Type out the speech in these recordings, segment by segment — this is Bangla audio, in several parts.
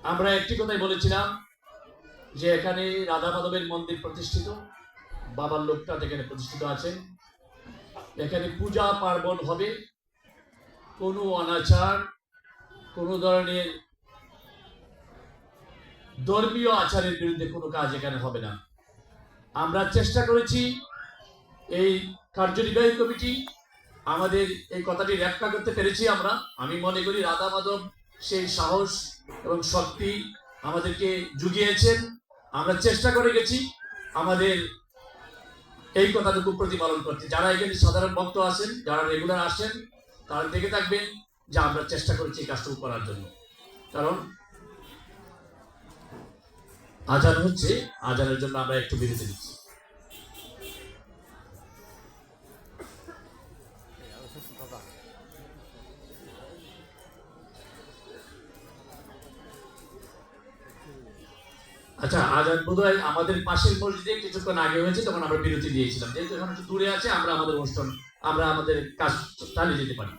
আমরা একটি কথাই বলেছিলাম যে এখানে রাধা মাধবের মন্দির প্রতিষ্ঠিত, বাবার লোকটা এখানে প্রতিষ্ঠিত আছেন। এখানে পূজা পার্বণ হবে, কোনো অনাচার, কোনো ধরনের ধর্মীয় আচারের বিরুদ্ধে কোনো কাজ এখানে হবে না। আমরা চেষ্টা করেছি এই কার্যনির্বাহী কমিটি আমাদের এই কথাটি রক্ষা করতে পেরেছি। আমি মনে করি রাধা মাধব সেই সাহস এবং শক্তি আমাদেরকে জুগিয়েছেন। আমরা চেষ্টা করে গেছি আমাদের এই কথাটুকু প্রতিপালন করতে। যারা এখানে সাধারণ ভক্ত আছেন, যারা রেগুলার আসেন, তারা দেখে থাকবেন যে আমরা চেষ্টা করেছি এই কাজটুকু করার জন্য। কারণ আজান হচ্ছে, আজানের জন্য আমরা একটু বিরতি দিচ্ছি। আচ্ছা, আজান বোধহয় আমাদের পাশের মসজিদে কিছুক্ষণ আগে হয়েছে, তখন আমরা বিরতি দিয়েছিলাম। যেহেতু এখন একটু দূরে আছে, আমরা আমাদের কাজ চালিয়ে যেতে পারি।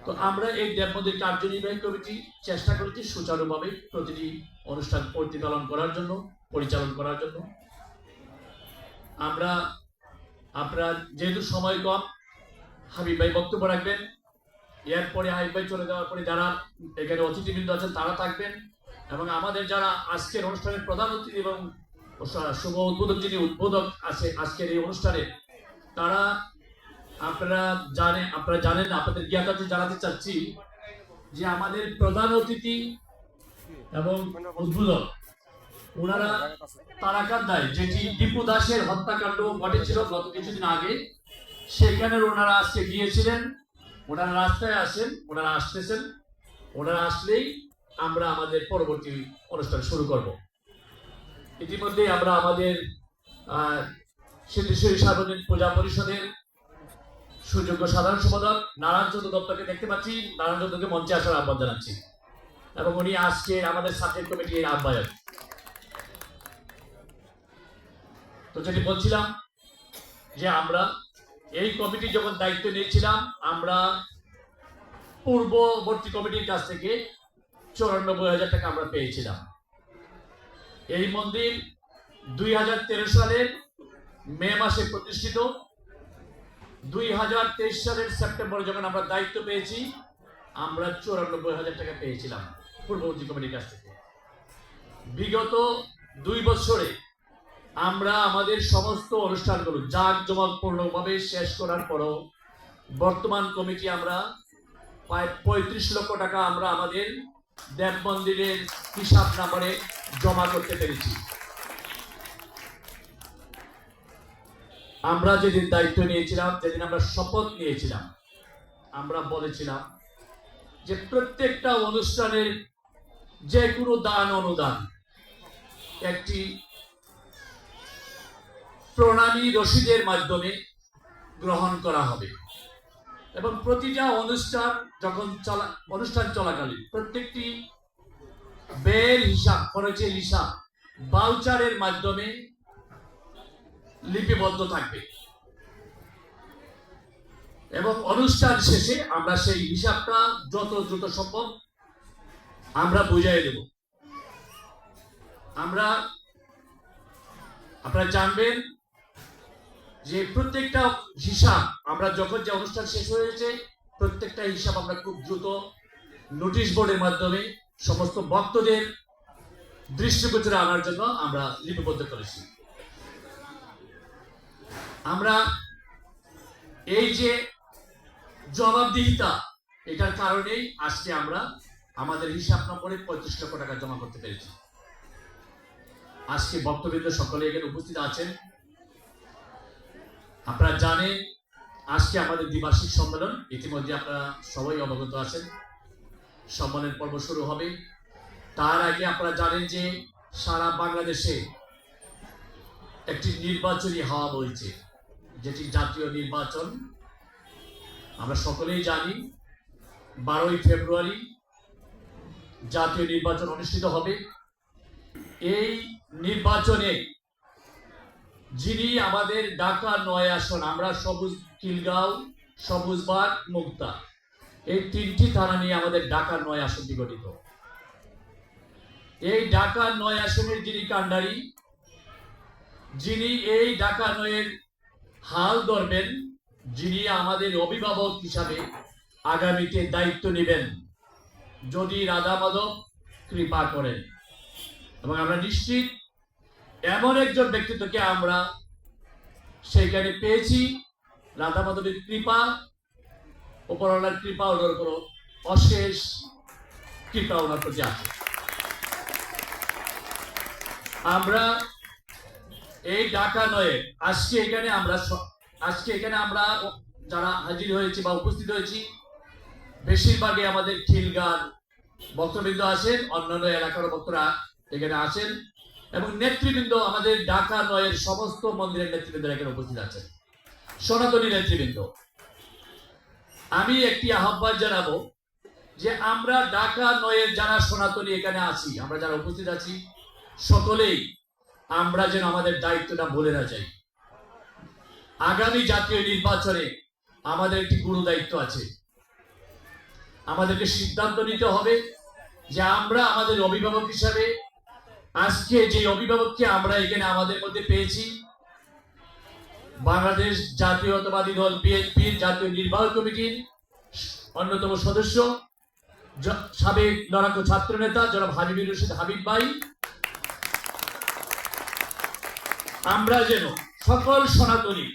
তো আমরা এই দেব মন্দির কার্যনির্বাহী কমিটি চেষ্টা করেছি সুচারুভাবে প্রতিটি অনুষ্ঠান পরিচালন করার জন্য। আমরা আপনার যেহেতু সময় কম, হাবিব ভাই বক্তব্য রাখবেন, এরপরে হাবিব ভাই চলে যাওয়ার পরে যারা এখানে অতিথিবৃন্দ আছেন তারা থাকবেন, এবং আমাদের যারা আজকের অনুষ্ঠানের প্রধান অতিথি এবং শুভ উদ্বোধক, যিনি উদ্বোধক আছে আজকের এই অনুষ্ঠানে, তারা আপনারা জানেন, আপনাদের জ্ঞাতার্থে জানাতে চাচ্ছি যে আমাদের প্রধান অতিথি এবং উদ্বোধক ওনারা তারাকান্দায় যেটি দীপু দাসের হত্যাকাণ্ড ঘটেছিল গত কিছুদিন আগে, সেখানে ওনারা আজকে গিয়েছিলেন। ওনারা রাস্তায় আসেন, ওনারা আসতেছেন। ওনারা আসলেই আমরা আমাদের পরবর্তী অনুষ্ঠান শুরু করব। ইতিমধ্যে আমরা আমাদের সিদ্ধেশ্বরী সার্বজনীন পূজা পরিষদের সুযোগ্য সাধারণ সম্পাদক নারায়ণ চন্দ্র দত্তকে দেখতে পাচ্ছি। নারায়ণ চন্দ্রকে মঞ্চে আসার আহ্বান জানাচ্ছি, এবং উনি আজকে আমাদের সাবজেক্ট কমিটির আহ্বায়ক। তো যেটি বলছিলাম যে আমরা এই কমিটি যখন দায়িত্ব নিয়েছিলাম, আমরা পূর্ববর্তী কমিটির কাছ থেকে 94,000 টাকা আমরা পেয়েছিলাম। এই মন্দির 2013 সালের মে মাসে প্রতিষ্ঠিত। 2023 সালের সেপ্টেম্বরে যখন আমরা দায়িত্ব পেয়েছি, আমরা 94,000 টাকা পেয়েছিলাম পূর্ববর্তী কমিটির কাছ থেকে। বিগত 2 বছরে আমরা আমাদের সমস্ত অনুষ্ঠানগুলো জাঁকজমকপূর্ণভাবে শেষ করার পরও বর্তমান কমিটি আমরা প্রায় 35 লক্ষ টাকা আমরা আমাদের দেব মন্দিরের হিসাব নাম্বারে জমা করতে পেরেছি। আমরা যেদিন দায়িত্ব নিয়েছিলাম, যেদিন আমরা শপথ নিয়েছিলাম, আমরা বলেছিলাম যে প্রত্যেকটা অনুষ্ঠানের যে কোনো দান অনুদান একটি প্রণামী রসিদের মাধ্যমে গ্রহণ করা হবে, এবং প্রতিটা অনুষ্ঠান চলাকালীন প্রত্যেকটি ব্যয়ের হিসাব, খরচের হিসাব ভাউচারের মাধ্যমে লিপিবদ্ধ থাকবে, এবং অনুষ্ঠান শেষে আমরা সেই হিসাবটা যত দ্রুত সম্ভব আমরা বুঝিয়ে দেব। আপনারা জানবেন যে প্রত্যেকটা হিসাব আমরা যখন যে অনুষ্ঠান শেষ হয়েছে, প্রত্যেকটা হিসাব আমরা খুব দ্রুত নোটিশ বোর্ডের মাধ্যমে সমস্ত ভক্তদের দৃষ্টিগোচরে আনার জন্য আমরা লিপিবদ্ধ করেছি। আমরা এই যে জবাবদিহিতা, এটার কারণেই আজকে আমরা আমাদের হিসাব নম্বরে 35 লক্ষ টাকা জমা করতে পেরেছি। আজকে ভক্তবৃন্দ সকলে এখানে উপস্থিত আছেন। আপনারা জানেন আজকে আমাদের দ্বিবার্ষিক সম্মেলন, ইতিমধ্যে আপনারা সবাই অবগত আছেন। সম্মেলন পর্ব শুরু হবে। তার আগে আপনারা জানেন যে সারা বাংলাদেশে একটি নির্বাচনী হাওয়া বইছে, যেটি জাতীয় নির্বাচন। আমরা সকলেই জানি 12ই ফেব্রুয়ারি জাতীয় নির্বাচন অনুষ্ঠিত হবে। এই নির্বাচনে যিনি আমাদের ঢাকা 9 আসন, আমরা খিলগাঁও, সবুজবাগ, মুক্তা, এই 3টি থানা নিয়ে আমাদের ঢাকা 9 আসনটি গঠিত। এই ঢাকা ৯ আসনের যিনি কাণ্ডারি, যিনি এই ঢাকা ৯-এর হাল ধরবেন, যিনি আমাদের অভিভাবক হিসাবে আগামীতে দায়িত্ব নেবেন, যদি রাধা মাধব কৃপা করেন। এবং আমরা নিশ্চিত এমন একজন ব্যক্তিত্বকে আমরা সেইখানে পেয়েছি। রাধা মাধবের কৃপা, উপরওয়ালার কৃপা ওনার উপর অশেষ কৃপা ওনার প্রতি আছে। আমরা এই ঢাকা ৯-এ আজকে এখানে আমরা যারা হাজির হয়েছি বা উপস্থিত হয়েছি, বেশিরভাগই আমাদের খিলগান বক্তবৃন্দ আছেন, অন্যান্য এলাকার বক্তরা এখানে আছেন, এবং নেতৃবৃন্দ আমাদের ঢাকা ৯-এর সমস্ত মন্দিরের নেতৃবৃন্দ এখানে উপস্থিত আছেন, সনাতনী নেতৃবৃন্দ। আমি একটি আহ্বান জানাবো যে আমরা ঢাকা ৯-এর যারা সনাতনী এখানে আছি, আমরা যারা উপস্থিত আছি, সকলেই আমরা যেন আমাদের দায়িত্বটা ভুলে না যাই। আগামী জাতীয় নির্বাচনে আমাদের একটি গুরু দায়িত্ব আছে। আমাদেরকে সিদ্ধান্ত নিতে হবে যে আমরা আমাদের অভিভাবক হিসাবে আজকে যে অভিভাবককে আমরা এখানে আমাদের মধ্যে পেয়েছি, বাংলাদেশ জাতীয়তাবাদী দল বিএনপির জাতীয় নির্বাহী কমিটির অন্যতম সদস্য, সাবেক লড়াকু ছাত্র নেতা জনাব হাবিবুর রশিদ হাবিব ভাই, আমরা যেন সকল সনাতনী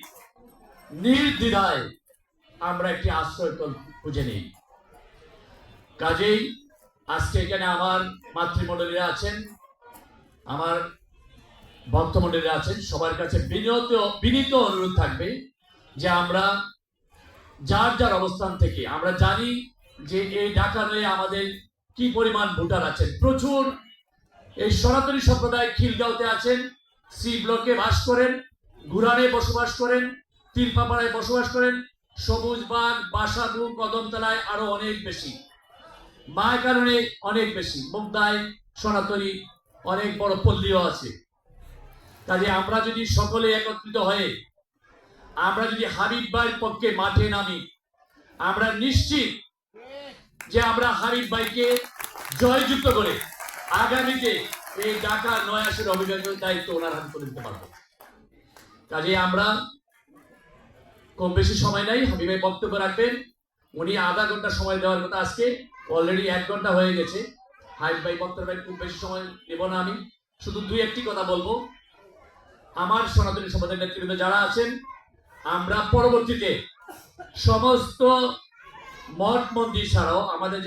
নির্দ্বিধায় আমরা একটি আশ্রয়স্থল খুঁজে নিই। কাজেই আজকে এখানে আমার মাতৃমণ্ডলীরা আছেন, আমার ভক্তমণ্ডলীরা আছেন, সবার কাছে বিনীত অনুরোধ থাকবে যে আমরা যার যার অবস্থান থেকে, আমরা জানি যে এই ঢাকা ৯-এ আমাদের কি পরিমাণ ভোটার আছেন। প্রচুর এই সনাতনী সম্প্রদায় খিলগাঁওতে আছেন, সি ব্লকে বাস করেন, গুরানে বসবাস করেন, তিলপাপাড়ায় বসবাস করেন, সবুজবাগ, বাসাবু, কদমতলায় আরো অনেক বেশি, মায়ের কারণে অনেক বেশি, মুগদায় সনাতনী অনেক বড় পল্লীও আছে। কাজে আমরা যদি সকলে একত্রিত হয়ে আমরা যদি হাবিব ভাইয়ের পক্ষে মাঠে নামি, আমরা নিশ্চিত যে আমরা হাবিব ভাইকে জয়যুক্ত করে আগামীতে এই ঢাকা ৯ আসনের অভিভাবকের দায়িত্ব ওনার হাতে তুলে দিতে পারবো। কাজে আমরা কম বেশি সময় নাই, হাবিব ভাই বক্তব্য রাখবেন। উনি আধা ঘন্টা সময় দেওয়ার কথা, আজকে অলরেডি ১ ঘন্টা হয়ে গেছে। হাবিব ভাই বক্তব্য খুব বেশি সময় নেব না, আমি শুধু ২-১টি কথা বলবো। আমার সনাতনী সমাজের নেতৃবৃন্দ যারা আছেন, আমরা পরবর্তীতে সমস্ত মঠ মন্দির ছাড়াও আমাদের যে